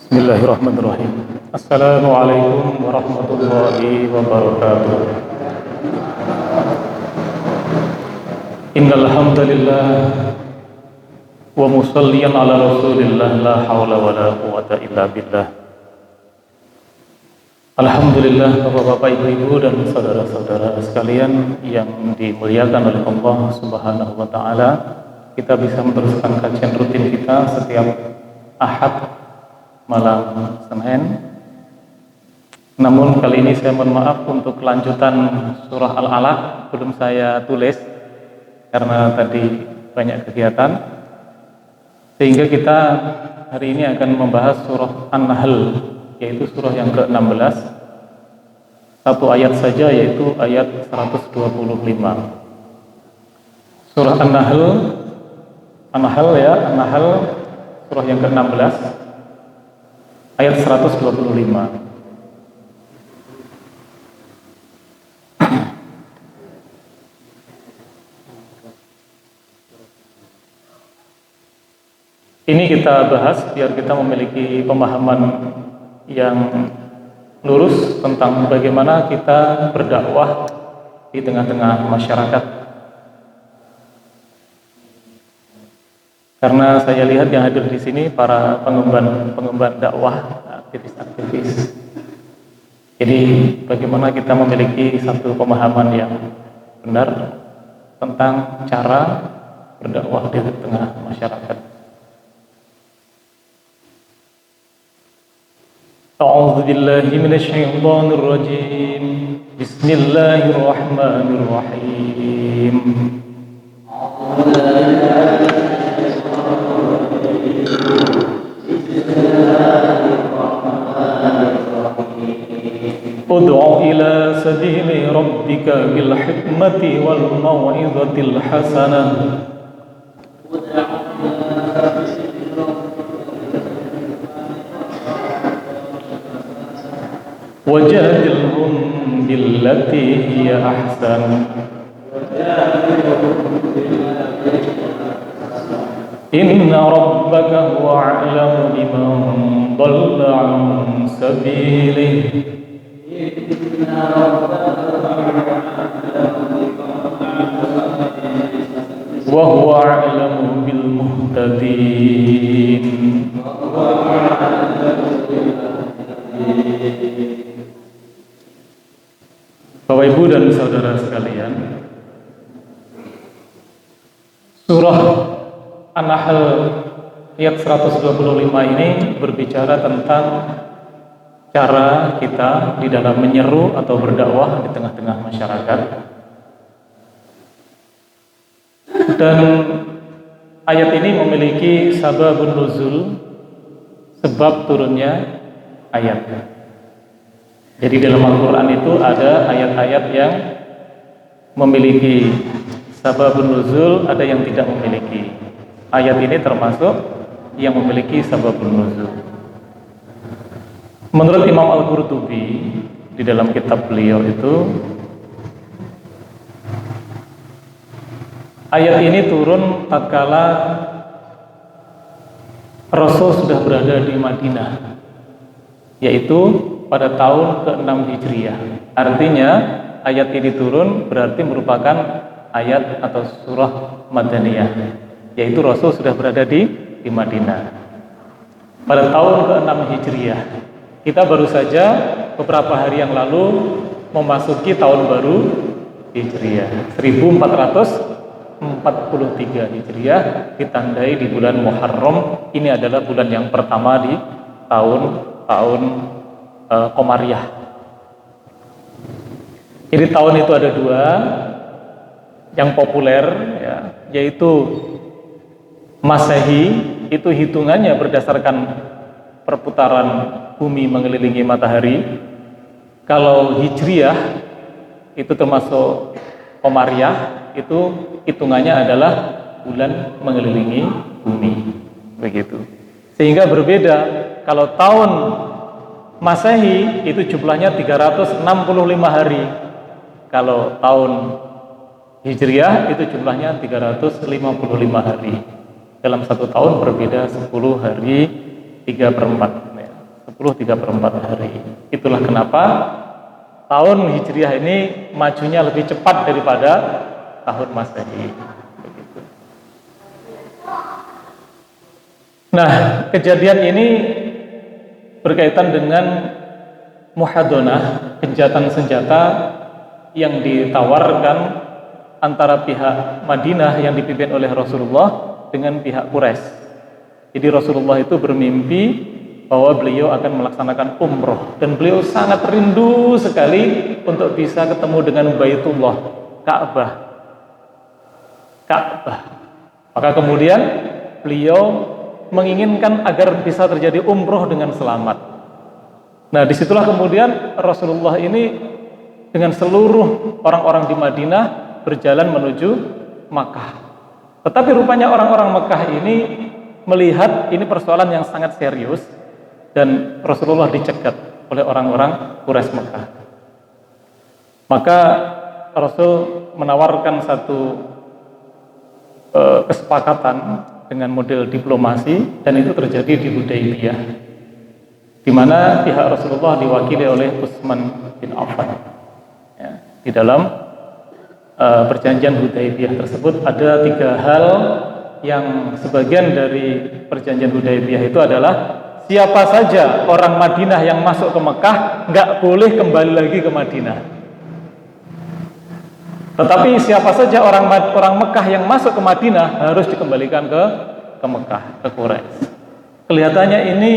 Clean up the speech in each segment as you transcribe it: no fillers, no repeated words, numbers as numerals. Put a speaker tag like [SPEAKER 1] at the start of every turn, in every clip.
[SPEAKER 1] Bismillahirrahmanirrahim. Assalamualaikum warahmatullahi wabarakatuh. Innal hamdalillah wa musalliyan ala Rasulillah la haula wala quwwata illa billah. Alhamdulillah, Bapak-bapak, Ibu-ibu dan saudara-saudara sekalian yang dimuliakan oleh Allah Subhanahu wa taala, kita bisa meneruskan kajian rutin kita setiap Ahad malam Senin. Namun kali ini saya mohon maaf untuk kelanjutan surah Al-Alaq belum saya tulis karena tadi banyak kegiatan, sehingga kita hari ini akan membahas surah An-Nahl, yaitu surah yang ke-16, satu ayat saja, yaitu ayat 125. Surah An-Nahl surah yang ke-16 ayat 125. Ini kita bahas biar kita memiliki pemahaman yang lurus tentang bagaimana kita berdakwah di tengah-tengah masyarakat. Karena saya lihat yang hadir di sini para pengemban dakwah, aktivis-aktivis. Jadi bagaimana kita memiliki satu pemahaman yang benar tentang cara berdakwah di tengah masyarakat. A'udzu billahi minasyaitonir rajim. Bismillahirrahmanirrahim. Ud'u ila sabili rabbika bil hikmati wal mau'izatil hasanah wajadilhum billati hiya ahsan inna rabbaka huwa a'lamu biman dhalla 'an sabilihi wa huwa a'lamu bil muhtadin. Bapak, Ibu dan saudara sekalian, surah An-Nahl ayat 125 ini berbicara tentang cara kita di dalam menyeru atau berdakwah di tengah-tengah masyarakat. Dan ayat ini memiliki sababun nuzul, sebab turunnya ayat. Jadi dalam Al-Quran itu ada ayat-ayat yang memiliki sababun nuzul, ada yang tidak memiliki. Ayat ini termasuk yang memiliki sababun nuzul. Menurut Imam Al-Qurtubi di dalam kitab beliau itu, ayat ini turun tatkala Rasul sudah berada di Madinah, yaitu pada tahun ke-6 Hijriah. Artinya ayat ini turun berarti merupakan ayat atau surah Madaniyah, yaitu Rasul sudah berada di Madinah pada tahun ke-6 Hijriah. Kita baru saja beberapa hari yang lalu memasuki tahun baru Hijriah 1443 Hijriah, ditandai di bulan Muharram. Ini adalah bulan yang pertama di tahun Komariah. Jadi tahun itu ada dua yang populer, ya, yaitu Masehi, itu hitungannya berdasarkan perputaran bumi mengelilingi matahari. Kalau Hijriah itu termasuk Komariah, itu hitungannya adalah bulan mengelilingi bumi, begitu. Sehingga berbeda. Kalau tahun Masehi itu jumlahnya 365 hari. Kalau tahun Hijriah itu jumlahnya 355 hari. Dalam satu tahun berbeda 10 hari 3/4. 10 3/4 hari. Itulah kenapa tahun Hijriah ini majunya lebih cepat daripada tahun Masehi. Begitu. Nah, kejadian ini berkaitan dengan muhadonah, gencatan senjata yang ditawarkan antara pihak Madinah yang dipimpin oleh Rasulullah dengan pihak Quraisy. Jadi Rasulullah itu bermimpi bahwa beliau akan melaksanakan umroh dan beliau sangat rindu sekali untuk bisa ketemu dengan Baitullah, Ka'bah. Maka kemudian beliau menginginkan agar bisa terjadi umroh dengan selamat. Nah, disitulah kemudian Rasulullah ini dengan seluruh orang-orang di Madinah berjalan menuju Makkah. Tetapi rupanya orang-orang Makkah ini melihat ini persoalan yang sangat serius dan Rasulullah dicegat oleh orang-orang Quraisy Makkah. Maka Rasul menawarkan satu kesepakatan dengan model diplomasi dan itu terjadi di Hudaybiyah, di mana pihak Rasulullah diwakili oleh Utsman bin Affan. Ya, di dalam perjanjian Hudaybiyah tersebut ada 3 hal yang sebagian dari perjanjian Hudaybiyah itu adalah siapa saja orang Madinah yang masuk ke Mekah nggak boleh kembali lagi ke Madinah. Tetapi siapa saja orang Mekah yang masuk ke Madinah harus dikembalikan ke Mekah, ke Quraisy. Kelihatannya ini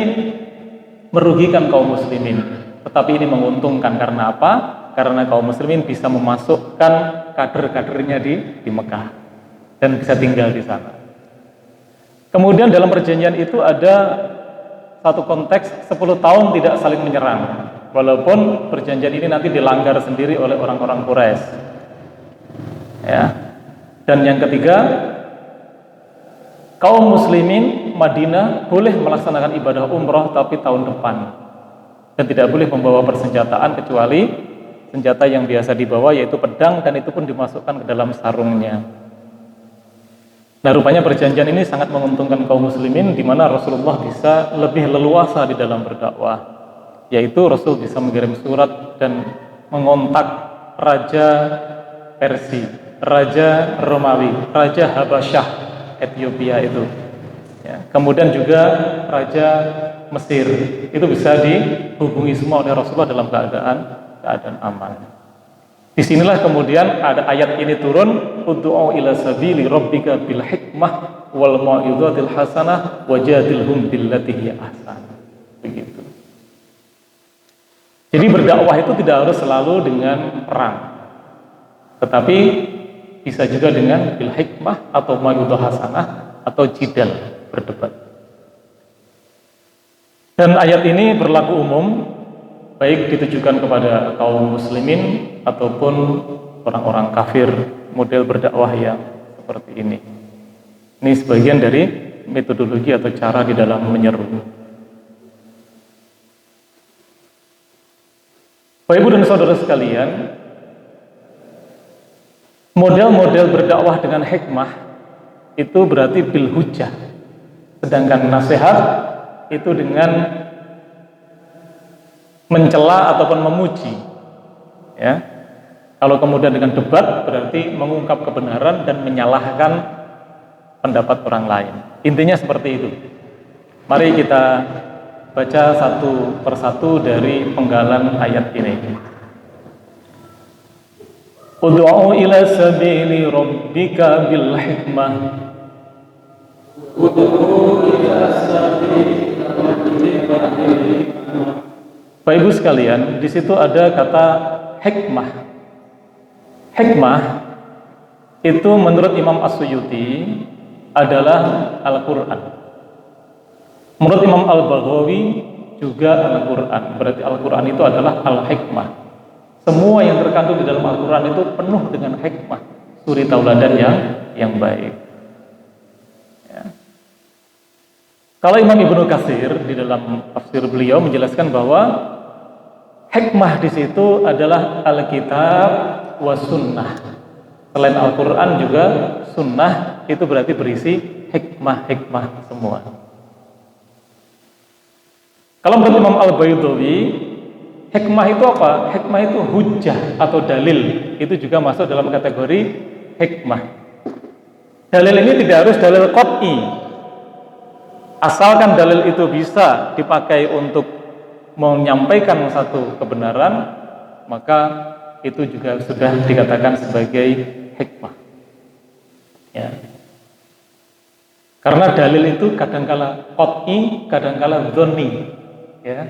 [SPEAKER 1] merugikan kaum muslimin, tetapi ini menguntungkan karena apa? Karena kaum muslimin bisa memasukkan kader-kadernya di Mekah dan bisa tinggal di sana. Kemudian dalam perjanjian itu ada satu konteks 10 tahun tidak saling menyerang, walaupun perjanjian ini nanti dilanggar sendiri oleh orang-orang Quraisy. Ya. Dan yang ketiga, kaum muslimin Madinah boleh melaksanakan ibadah umroh tapi tahun depan dan tidak boleh membawa persenjataan kecuali senjata yang biasa dibawa yaitu pedang dan itu pun dimasukkan ke dalam sarungnya. Nah, rupanya perjanjian ini sangat menguntungkan kaum muslimin di mana Rasulullah bisa lebih leluasa di dalam berdakwah, yaitu Rasul bisa mengirim surat dan mengontak Raja Persia, Raja Romawi, Raja Habasyah, Ethiopia itu. Ya. Kemudian juga Raja Mesir itu bisa dihubungi semua oleh Rasulullah dalam keadaan aman. Disinilah kemudian ada ayat ini turun, ud'u ila sabili rabbika bil hikmah wal mau'izatil hasanah wajadilhum billati hiya ahsan. Begitu. Jadi berdakwah itu tidak harus selalu dengan perang, tetapi bisa juga dengan bil hikmah atau mau'izah hasanah atau jidal, berdebat. Dan ayat ini berlaku umum, baik ditujukan kepada kaum muslimin ataupun orang-orang kafir model berdakwah yang seperti ini. Ini sebagian dari metodologi atau cara di dalam menyeru. Bapak Ibu dan saudara sekalian, model-model berdakwah dengan hikmah itu berarti bil hujjah. Sedangkan nasihat itu dengan mencela ataupun memuji. Ya. Kalau kemudian dengan debat berarti mengungkap kebenaran dan menyalahkan pendapat orang lain. Intinya seperti itu. Mari kita baca satu persatu dari penggalan ayat ini. Ud'u ila sabili rabbika bil hikmah. Ud'u ila sabili rabbika bil hikmah. Bapak Ibu sekalian, di situ ada kata hikmah. Hikmah itu menurut Imam As-Suyuti adalah Al-Quran. Menurut Imam Al-Baghawi juga Al-Quran. Berarti Al-Quran itu adalah Al-Hikmah. Semua yang terkandung di dalam Al-Quran itu penuh dengan hikmah, suri tauladan yang baik. Ya. Kalau Imam Ibnu Katsir di dalam tafsir beliau menjelaskan bahwa hikmah di situ adalah Alkitab wa sunnah. Selain Al-Quran juga sunnah itu berarti berisi hikmah-hikmah semua. Kalau menurut Imam Al-Baydawi, hikmah itu apa? Hikmah itu hujjah atau dalil. Itu juga masuk dalam kategori hikmah. Dalil ini tidak harus dalil qat'i. Asalkan dalil itu bisa dipakai untuk menyampaikan satu kebenaran, maka itu juga sudah dikatakan sebagai hikmah. Ya. Karena dalil itu kadangkala qat'i, kadangkala dzanni. Ya.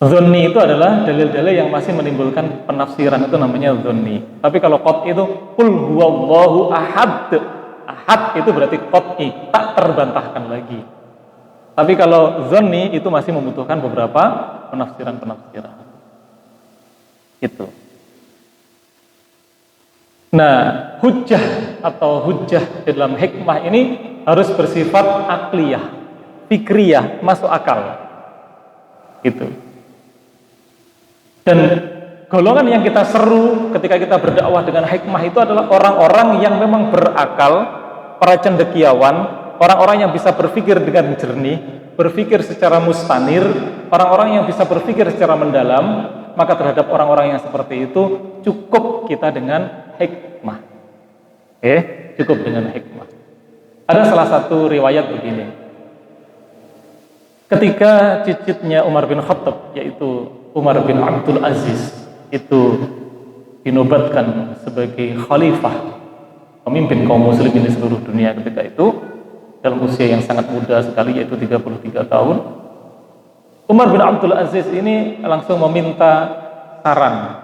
[SPEAKER 1] Dzanni itu adalah dalil-dalil yang masih menimbulkan penafsiran, itu namanya dzanni. Tapi kalau qat'i itu qul huwallahu ahad. Ahad itu berarti qat'i, tak terbantahkan lagi. Tapi kalau dzanni itu masih membutuhkan beberapa penafsiran-penafsiran. Itu. Nah, hujjah atau hujjah dalam hikmah ini harus bersifat akliyah, fikriyah, masuk akal. Gitu. Dan golongan yang kita seru ketika kita berdakwah dengan hikmah itu adalah orang-orang yang memang berakal, para cendekiawan, orang-orang yang bisa berpikir dengan jernih, berpikir secara mustanir, orang-orang yang bisa berpikir secara mendalam. Maka terhadap orang-orang yang seperti itu cukup kita dengan hikmah. Cukup dengan hikmah. Ada salah satu riwayat begini. Ketika cicitnya Umar bin Khattab, yaitu Umar bin Abdul Aziz, itu dinobatkan sebagai khalifah, pemimpin kaum muslimin di seluruh dunia ketika itu, dalam usia yang sangat muda sekali, yaitu 33 tahun. Umar bin Abdul Aziz ini langsung meminta saran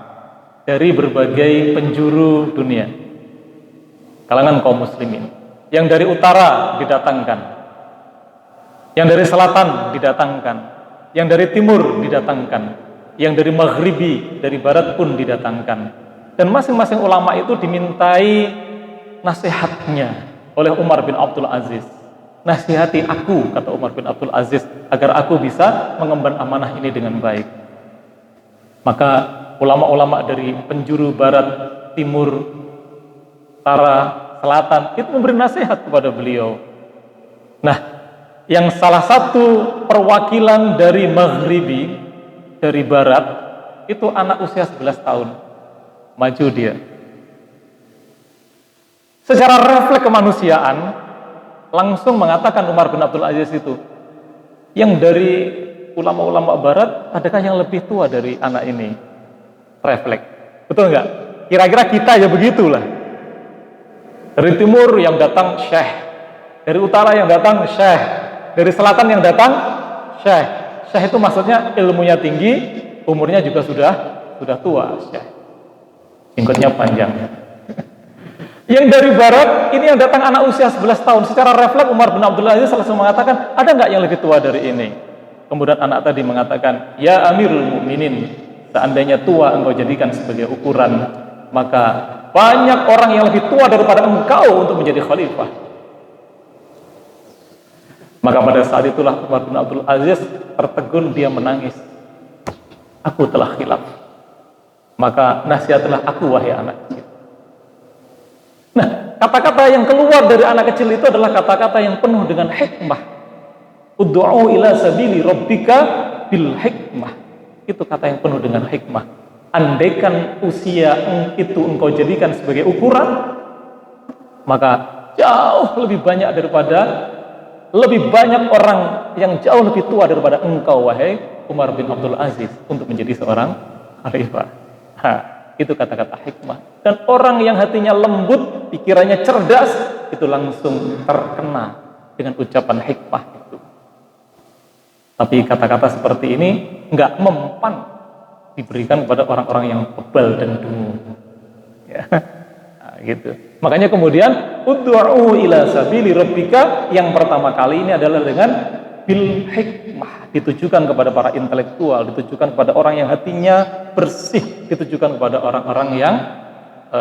[SPEAKER 1] dari berbagai penjuru dunia, kalangan kaum muslimin. Yang dari utara didatangkan, yang dari selatan didatangkan, yang dari timur didatangkan, yang dari maghribi, dari barat pun didatangkan. Dan masing-masing ulama itu dimintai nasihatnya oleh Umar bin Abdul Aziz. Nasihati aku, kata Umar bin Abdul Aziz, agar aku bisa mengemban amanah ini dengan baik. Maka ulama-ulama dari penjuru barat, timur, utara, selatan itu memberi nasihat kepada beliau. Nah, yang salah satu perwakilan dari maghribi, dari barat, itu anak usia 11 tahun. Maju dia. Secara refleks kemanusiaan, langsung mengatakan Umar bin Abdul Aziz itu, yang dari ulama-ulama barat, adakah yang lebih tua dari anak ini? Refleks. Betul nggak? Kira-kira kita ya begitulah. Dari timur yang datang syekh, dari utara yang datang syekh, dari selatan yang datang syekh. Syekh itu maksudnya ilmunya tinggi, umurnya juga sudah tua syekh. Jenggotnya panjang. Yang dari barat, ini yang datang anak usia 11 tahun. Secara refleks Umar bin Abdul Aziz langsung mengatakan, ada nggak yang lebih tua dari ini? Kemudian anak tadi mengatakan, ya Amirul Mukminin, seandainya tua engkau jadikan sebagai ukuran, maka banyak orang yang lebih tua daripada engkau untuk menjadi khalifah. Maka pada saat itulah Umar bin Abdul Aziz tertegun, dia menangis. Aku telah khilaf. Maka nasihatlah aku, wahai anak kecil. Nah, kata-kata yang keluar dari anak kecil itu adalah kata-kata yang penuh dengan hikmah. Ud'u ila sabili rabbika bil hikmah. Itu kata yang penuh dengan hikmah. Andaikan usia itu engkau jadikan sebagai ukuran, maka jauh lebih banyak orang yang jauh lebih tua daripada engkau, wahai Umar bin Abdul Aziz, untuk menjadi seorang khalifah. Itu kata-kata hikmah. Dan orang yang hatinya lembut, pikirannya cerdas, itu langsung terkena dengan ucapan hikmah itu. Tapi kata-kata seperti ini nggak mempan diberikan kepada orang-orang yang bebal dan dungu. Ya. Nah, gitu. Makanya kemudian ud'u ila sabili rabbika, yang pertama kali ini adalah dengan bil hikmah, ditujukan kepada para intelektual, ditujukan kepada orang yang hatinya bersih, ditujukan kepada orang-orang yang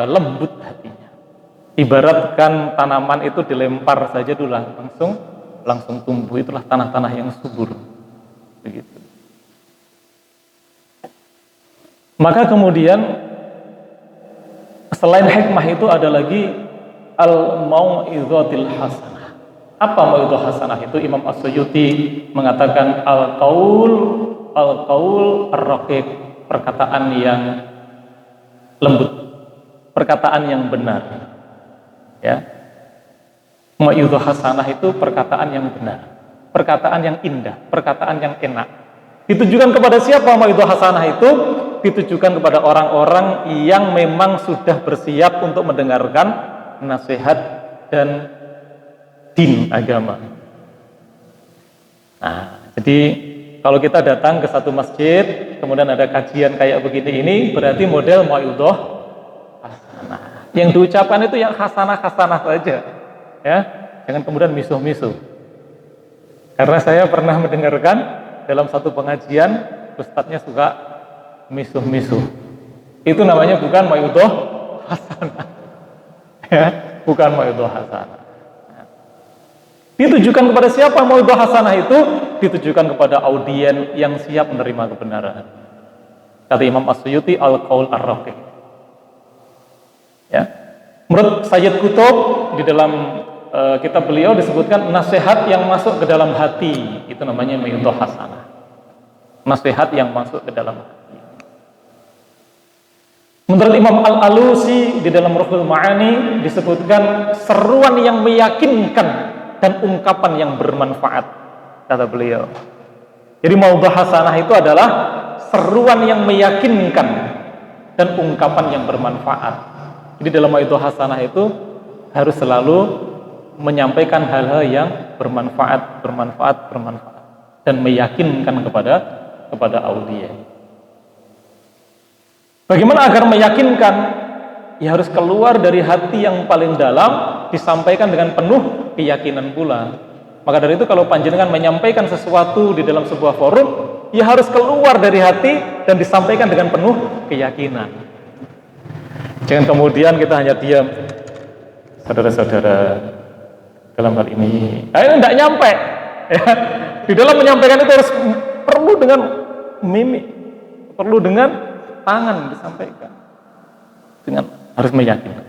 [SPEAKER 1] lembut hatinya. Ibaratkan tanaman itu dilempar saja dulu langsung tumbuh, itulah tanah-tanah yang subur. Begitu. Maka kemudian selain hikmah itu ada lagi al-mau'izatil hasanah. Apa mau'idhah hasanah itu? Imam As-Suyuti mengatakan al-qaul ar-raqiq, perkataan yang lembut, perkataan yang benar. Ya. Mau'idhah hasanah itu perkataan yang benar, perkataan yang indah, perkataan yang enak. Ditujukan kepada siapa mau'idhah hasanah itu? Ditujukan kepada orang-orang yang memang sudah bersiap untuk mendengarkan nasihat dan din agama. Nah, jadi kalau kita datang ke satu masjid, kemudian ada kajian kayak begini ini, berarti model mau'idhah hasanah. Yang diucapkan itu yang hasanah-hasanah saja. Ya, jangan kemudian misuh-misuh. Karena saya pernah mendengarkan dalam satu pengajian, ustadznya suka misuh-misuh. Itu namanya bukan mau'idhah hasanah. Ya, bukan mau'idhah hasanah. Ditujukan kepada siapa mau'idhah hasanah itu? Ditujukan kepada audien yang siap menerima kebenaran. Kata Imam As-Suyuti, al-qaul ar-raqiq. Ya. Menurut Sayyid Qutb di dalam kitab beliau disebutkan nasihat yang masuk ke dalam hati, itu namanya mau'idhah hasanah. Nasihat yang masuk ke dalam hati. Menurut Imam Al-Alusi di dalam Ruhul Ma'ani disebutkan seruan yang meyakinkan dan ungkapan yang bermanfaat, kata beliau. Jadi mau'idhah hasanah itu adalah seruan yang meyakinkan dan ungkapan yang bermanfaat. Jadi dalam mau'idhah hasanah itu harus selalu menyampaikan hal-hal yang bermanfaat dan meyakinkan kepada audien. Bagaimana agar meyakinkan? Ya harus keluar dari hati yang paling dalam, disampaikan dengan penuh keyakinan pula. Maka dari itu kalau panjenengan menyampaikan sesuatu di dalam sebuah forum, ya harus keluar dari hati dan disampaikan dengan penuh keyakinan. Jangan kemudian kita hanya diam. Saudara-saudara, dalam hal ini, tidak nyampe. Ya. Di dalam menyampaikan itu harus perlu dengan mimik, perlu dengan tangan disampaikan, dengan harus meyakinkan.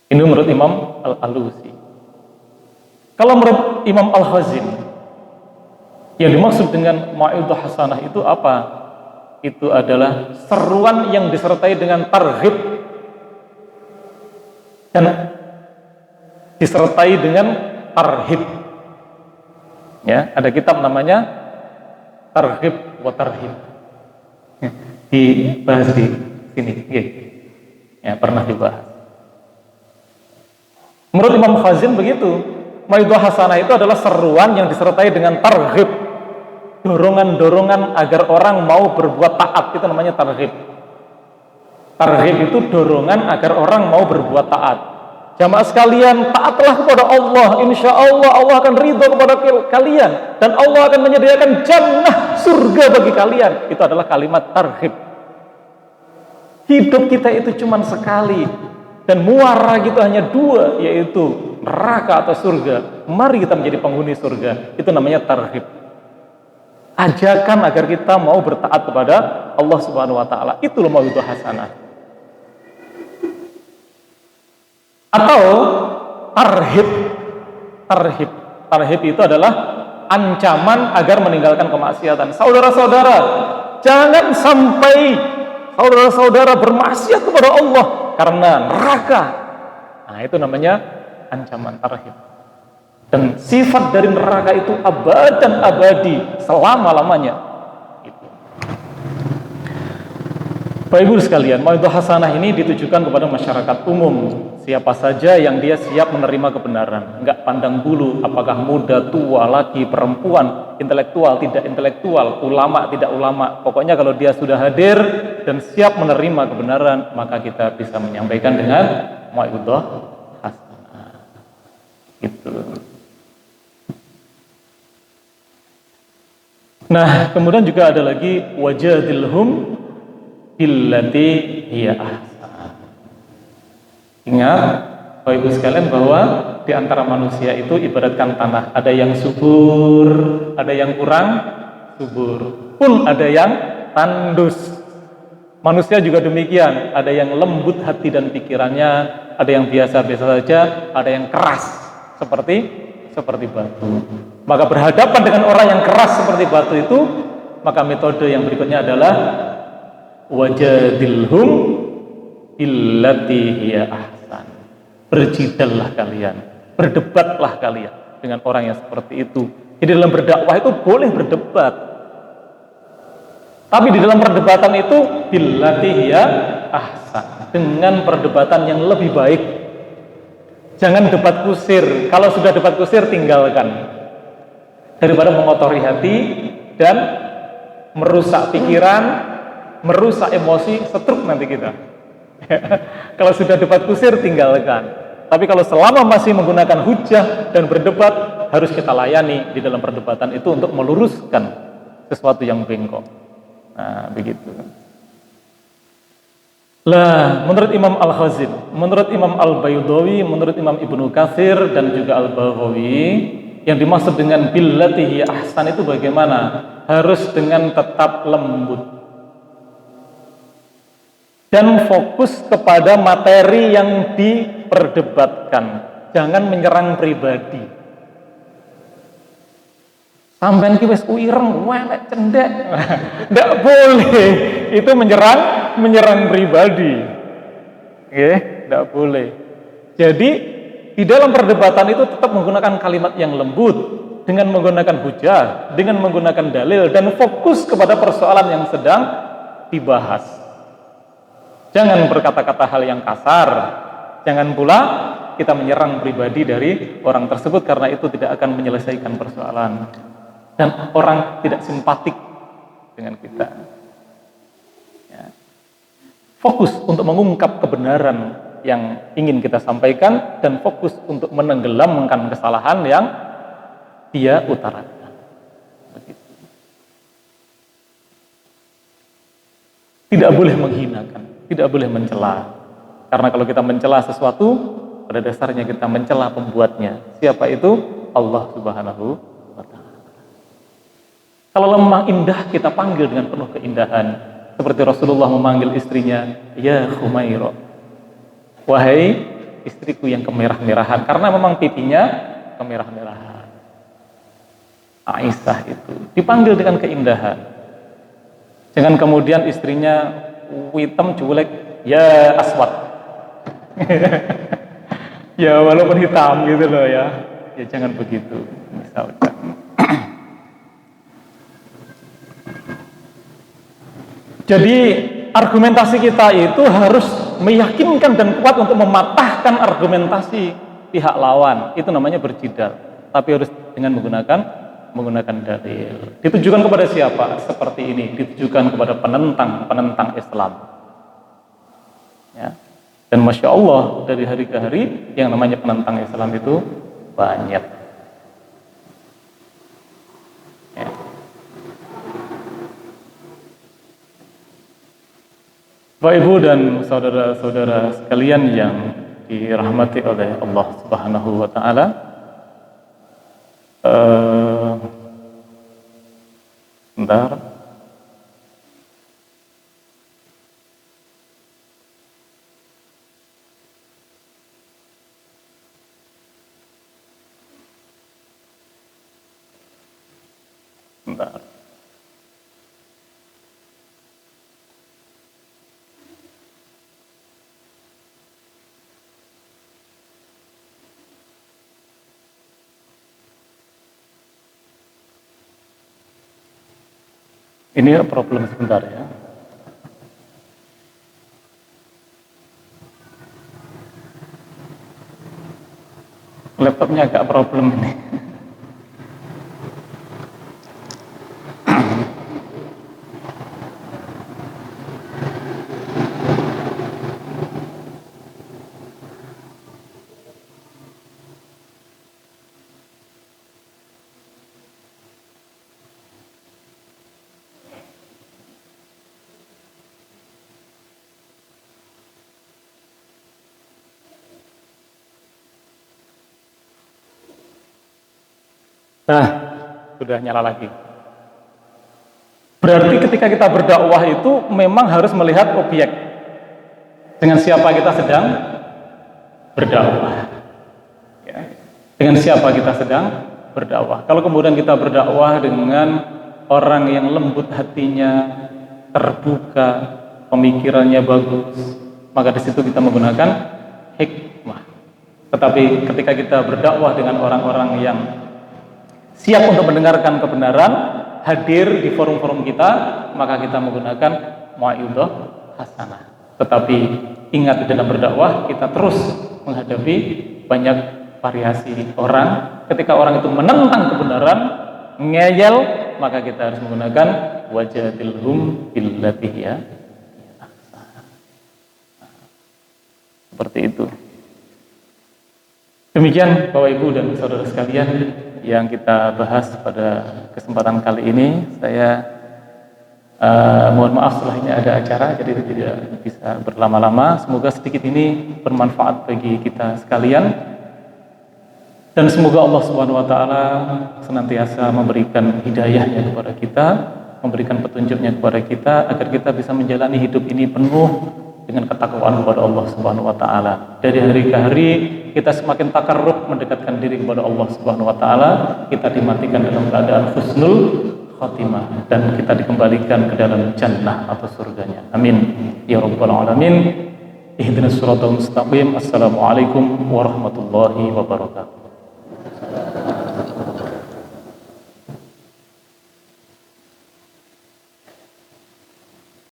[SPEAKER 1] Ini menurut Imam Al-Alusi. Kalau menurut Imam Al-Khazin, yang dimaksud dengan mau'idhah hasanah itu apa? Itu adalah seruan yang disertai dengan targhib dan disertai dengan tarhib. Ya, ada kitab namanya Targhib wa Tarhib. Dibahas di sini. Ya, pernah dibahas. Menurut Imam Khazin begitu. Mau'idhah hasanah itu adalah seruan yang disertai dengan targhib, dorongan-dorongan agar orang mau berbuat taat, itu namanya targhib. Targhib itu dorongan agar orang mau berbuat taat. Jamaah sekalian, taatlah kepada Allah, insya Allah Allah akan ridho kepada kalian dan Allah akan menyediakan jannah, surga bagi kalian. Itu adalah kalimat targhib. Hidup kita itu cuma sekali dan muara kita hanya dua, yaitu neraka atau surga. Mari kita menjadi penghuni surga. Itu namanya targhib. Ajakan agar kita mau bertaat kepada Allah Subhanahu wa taala. Itu loh mau'idhah hasanah. Atau tarhib. Tarhib itu adalah ancaman agar meninggalkan kemaksiatan. Saudara-saudara, jangan sampai saudara-saudara bermaksiat kepada Allah karena neraka. Nah, itu namanya ancaman tarhib. Dan sifat dari neraka itu abadan abadi, selama-lamanya. Bapak Ibu sekalian, mau'idhah hasanah ini ditujukan kepada masyarakat umum. Siapa saja yang dia siap menerima kebenaran, enggak pandang bulu apakah muda, tua, laki, perempuan, intelektual, tidak intelektual, ulama, tidak ulama. Pokoknya kalau dia sudah hadir dan siap menerima kebenaran, maka kita bisa menyampaikan dengan mau'idhah hasanah. Gitu. Nah, kemudian juga ada lagi wajadilhum billati hiya ahsan. Ingat, Bapak Ibu sekalian, bahwa di antara manusia itu ibaratkan tanah, ada yang subur, ada yang kurang subur, pun ada yang tandus. Manusia juga demikian, ada yang lembut hati dan pikirannya, ada yang biasa-biasa saja, ada yang keras seperti batu. Maka berhadapan dengan orang yang keras seperti batu itu, maka metode yang berikutnya adalah wajadilhum billati hiya ahsan. Berjidallah kalian, berdebatlah kalian dengan orang yang seperti itu. Jadi dalam berdakwah itu boleh berdebat, tapi di dalam perdebatan itu billati hiya ahsan, dengan perdebatan yang lebih baik. Jangan debat kusir. Kalau sudah debat kusir, tinggalkan, daripada mengotori hati dan merusak pikiran, merusak emosi, setruk nanti kita. Kalau sudah debat kusir, tinggalkan. Tapi kalau selama masih menggunakan hujah dan berdebat, harus kita layani di dalam perdebatan itu untuk meluruskan sesuatu yang bengkok. Nah, begitu. Lah, menurut Imam Al-Khazin, menurut Imam Al-Baydawi, menurut Imam Ibnu Katsir dan juga Al-Baghawi, yang dimaksud dengan billati hiya ahsan itu bagaimana? Harus dengan tetap lembut dan fokus kepada materi yang diperdebatkan. Jangan menyerang pribadi. Sampean ki wis uireng, welek, cendek. Ndak boleh. Itu menyerang pribadi. Nggih, ndak boleh. Jadi di dalam perdebatan itu tetap menggunakan kalimat yang lembut, dengan menggunakan hujah, dengan menggunakan dalil, dan fokus kepada persoalan yang sedang dibahas. Jangan berkata-kata hal yang kasar. Jangan pula kita menyerang pribadi dari orang tersebut, karena itu tidak akan menyelesaikan persoalan dan orang tidak simpatik dengan kita. Ya. Fokus untuk mengungkap kebenaran yang ingin kita sampaikan, dan fokus untuk menenggelamkan kesalahan yang dia utarakan. Begitu. Tidak boleh menghinakan, tidak boleh mencela. Karena kalau kita mencela sesuatu, pada dasarnya kita mencela pembuatnya. Siapa itu? Allah Subhanahu wa Ta'ala. Kalau lemah indah, kita panggil dengan penuh keindahan. Seperti Rasulullah memanggil istrinya, ya Khumairah, wahai istriku yang kemerah-merahan, karena memang pipinya kemerah-merahan. Aisyah itu dipanggil dengan keindahan. Jangan kemudian istrinya hitam julek, ya Aswad. Ya walaupun hitam gitu loh ya. Ya jangan begitu misalkan. Jadi argumentasi kita itu harus meyakinkan dan kuat untuk mematahkan argumentasi pihak lawan. Itu namanya berjidal. Tapi harus dengan menggunakan dalil. Ditujukan kepada siapa? Seperti ini, ditujukan kepada penentang Islam. Ya. Dan Masya Allah, dari hari ke hari yang namanya penentang Islam itu banyak. Ya. Bapak Ibu dan saudara-saudara sekalian yang dirahmati oleh Allah Subhanahu wa Ta'ala, sebentar. Sebentar. Ini problem sebentar ya. Laptopnya agak problem ini. Nah, sudah nyala lagi. Berarti ketika kita berdakwah itu memang harus melihat objek. Dengan siapa kita sedang berdakwah. Ya. Dengan siapa kita sedang berdakwah? Kalau kemudian kita berdakwah dengan orang yang lembut hatinya, terbuka, pemikirannya bagus, maka di situ kita menggunakan hikmah. Tetapi ketika kita berdakwah dengan orang-orang yang siap untuk mendengarkan kebenaran, hadir di forum-forum kita, maka kita menggunakan mau'izah hasanah. Tetapi ingat, di dalam berdakwah kita terus menghadapi banyak variasi orang. Ketika orang itu menentang kebenaran, ngeyel, maka kita harus menggunakan wajadilhum billati hiya ahsan. Seperti itu. Demikian Bapak Ibu dan saudara sekalian yang kita bahas pada kesempatan kali ini. Saya mohon maaf setelah ini ada acara, jadi tidak bisa berlama-lama. Semoga sedikit ini bermanfaat bagi kita sekalian, dan semoga Allah Subhanahu wa taala senantiasa memberikan hidayahnya kepada kita, memberikan petunjuknya kepada kita, agar kita bisa menjalani hidup ini penuh dengan ketakwaan kepada Allah Subhanahu wa taala. Dari hari ke hari kita semakin takarrub mendekatkan diri kepada Allah Subhanahu wa taala, kita dimatikan dalam keadaan husnul khatimah dan kita dikembalikan ke dalam jannah atau surganya. Amin ya rabbal alamin. Ihdinas siratal mustaqim. Assalamualaikum warahmatullahi wabarakatuh.